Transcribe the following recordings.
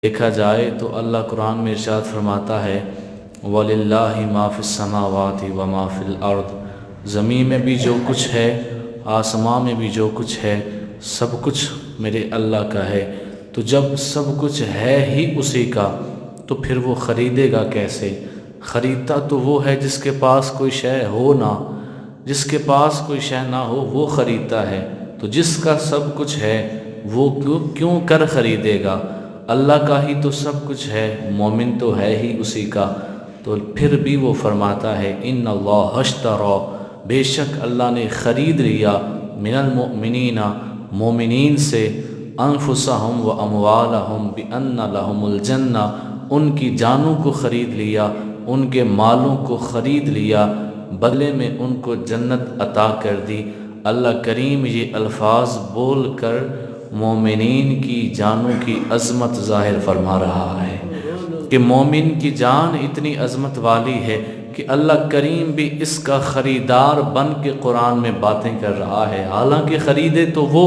دیکھا جائے تو اللہ قرآن میں ارشاد فرماتا ہے وَلِلَّهِ مَا فِي السَّمَاوَاتِ وَمَا فِي الْأَرْضِ، زمین میں بھی جو کچھ ہے، آسمان میں بھی جو کچھ ہے، سب کچھ میرے اللہ کا ہے۔ تو جب سب کچھ ہے ہی اسی کا تو پھر وہ خریدے گا کیسے؟ خریدتا تو وہ ہے جس کے پاس کوئی شے ہو نہ، جس کے پاس کوئی شے نہ ہو وہ خریدتا ہے۔ تو جس کا سب کچھ ہے وہ کیوں کر خریدے گا؟ اللہ کا ہی تو سب کچھ ہے، مومن تو ہے ہی اسی کا۔ تو پھر بھی وہ فرماتا ہے ان اللہ اشتری، بے شک اللہ نے خرید لیا من المؤمنین، مومنین سے، انفسہم و اموالہم بان لہم الجنہ، ان کی جانوں کو خرید لیا، ان کے مالوں کو خرید لیا، بدلے میں ان کو جنت عطا کر دی۔ اللہ کریم یہ الفاظ بول کر مومنین کی جانوں کی عظمت ظاہر فرما رہا ہے کہ مومن کی جان اتنی عظمت والی ہے کہ اللہ کریم بھی اس کا خریدار بن کے قرآن میں باتیں کر رہا ہے۔ حالانکہ خریدے تو وہ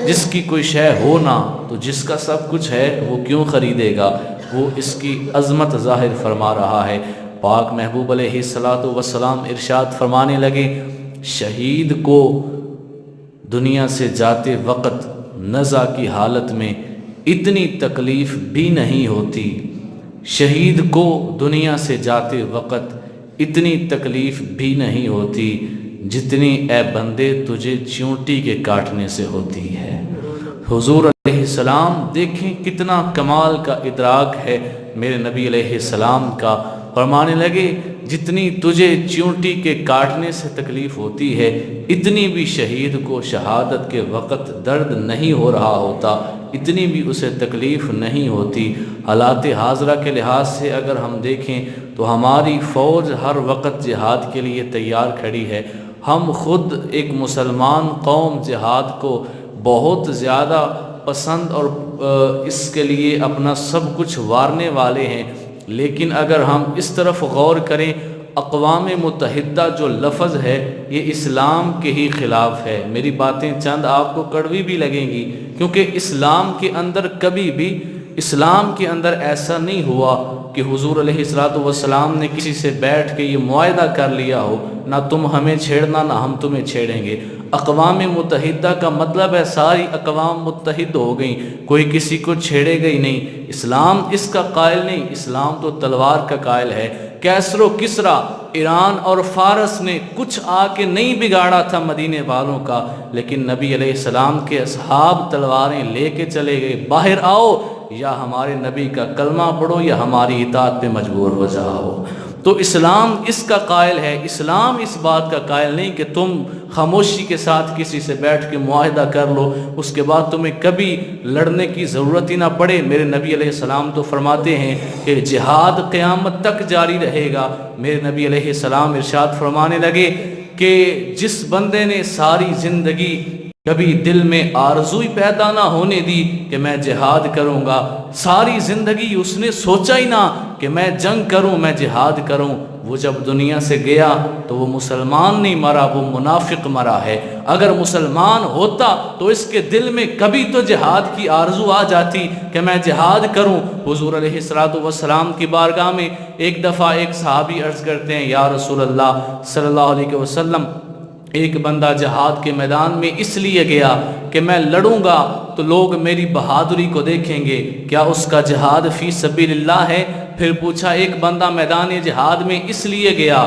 جس کی کوئی شے ہو نہ، تو جس کا سب کچھ ہے وہ کیوں خریدے گا؟ وہ اس کی عظمت ظاہر فرما رہا ہے۔ پاک محبوب علیہ الصلاۃ والسلام ارشاد فرمانے لگے شہید کو دنیا سے جاتے وقت نزع کی حالت میں اتنی تکلیف بھی نہیں ہوتی، شہید کو دنیا سے جاتے وقت اتنی تکلیف بھی نہیں ہوتی جتنی اے بندے تجھے چیونٹی کے کاٹنے سے ہوتی ہے۔ حضور علیہ السلام دیکھیں کتنا کمال کا ادراک ہے میرے نبی علیہ السلام کا، فرمانے لگے جتنی تجھے چیونٹی کے کاٹنے سے تکلیف ہوتی ہے اتنی بھی شہید کو شہادت کے وقت درد نہیں ہو رہا ہوتا، اتنی بھی اسے تکلیف نہیں ہوتی۔ حالات حاضرہ کے لحاظ سے اگر ہم دیکھیں تو ہماری فوج ہر وقت جہاد کے لیے تیار کھڑی ہے۔ ہم خود ایک مسلمان قوم جہاد کو بہت زیادہ پسند اور اس کے لیے اپنا سب کچھ وارنے والے ہیں، لیکن اگر ہم اس طرف غور کریں اقوام متحدہ جو لفظ ہے یہ اسلام کے ہی خلاف ہے۔ میری باتیں چند آپ کو کڑوی بھی لگیں گی کیونکہ اسلام کے اندر کبھی بھی اسلام کے اندر ایسا نہیں ہوا کہ حضور علیہ الصلاۃ والسلام نے کسی سے بیٹھ کے یہ معاہدہ کر لیا ہو نہ تم ہمیں چھیڑنا نہ ہم تمہیں چھیڑیں گے۔ اقوام متحدہ کا مطلب ہے ساری اقوام متحد ہو گئیں، کوئی کسی کو چھیڑے گا ہی نہیں۔ اسلام اس کا قائل نہیں، اسلام تو تلوار کا قائل ہے۔ کیسر و کسریٰ، ایران اور فارس نے کچھ آ کے نہیں بگاڑا تھا مدینے والوں کا، لیکن نبی علیہ السلام کے اصحاب تلواریں لے کے چلے گئے، باہر آؤ یا ہمارے نبی کا کلمہ پڑھو یا ہماری اطاعت پہ مجبور ہو جاؤ۔ تو اسلام اس کا قائل ہے، اسلام اس بات کا قائل نہیں کہ تم خاموشی کے ساتھ کسی سے بیٹھ کے معاہدہ کر لو، اس کے بعد تمہیں کبھی لڑنے کی ضرورت ہی نہ پڑے۔ میرے نبی علیہ السلام تو فرماتے ہیں کہ جہاد قیامت تک جاری رہے گا۔ میرے نبی علیہ السلام ارشاد فرمانے لگے کہ جس بندے نے ساری زندگی کبھی دل میں آرزوئی پیدا نہ ہونے دی کہ میں جہاد کروں گا، ساری زندگی اس نے سوچا ہی نہ کہ میں جنگ کروں، میں جہاد کروں، وہ جب دنیا سے گیا تو وہ مسلمان نہیں مرا، وہ منافق مرا ہے۔ اگر مسلمان ہوتا تو اس کے دل میں کبھی تو جہاد کی آرزو آ جاتی کہ میں جہاد کروں۔ حضور علیہ الصلاۃ والسلام کی بارگاہ میں ایک دفعہ ایک صحابی عرض کرتے ہیں یا رسول اللہ صلی اللہ علیہ وسلم، ایک بندہ جہاد کے میدان میں اس لیے گیا کہ میں لڑوں گا تو لوگ میری بہادری کو دیکھیں گے، کیا اس کا جہاد فی سبیل اللہ ہے؟ پھر پوچھا ایک بندہ میدان جہاد میں اس لیے گیا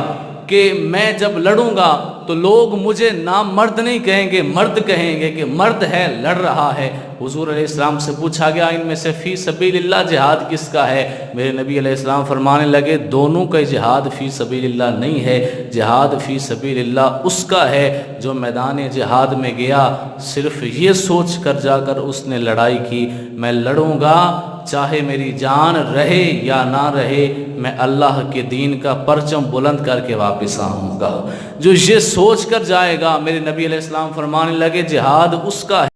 کہ میں جب لڑوں گا تو لوگ مجھے نامرد نہیں کہیں گے، مرد کہیں گے کہ مرد ہے لڑ رہا ہے۔ حضور علیہ السلام سے پوچھا گیا ان میں سے فی سبیل اللہ جہاد کس کا ہے؟ میرے نبی علیہ السلام فرمانے لگے دونوں کا جہاد فی سبیل اللہ نہیں ہے، جہاد فی سبیل اللہ اس کا ہے جو میدان جہاد میں گیا، صرف یہ سوچ کر جا کر اس نے لڑائی کی میں لڑوں گا چاہے میری جان رہے یا نہ رہے، میں اللہ کے دین کا پرچم بلند کر کے واپس آؤں گا۔ جو یہ سوچ کر جائے گا، میرے نبی علیہ السلام فرمانے لگے جہاد اس کا ہے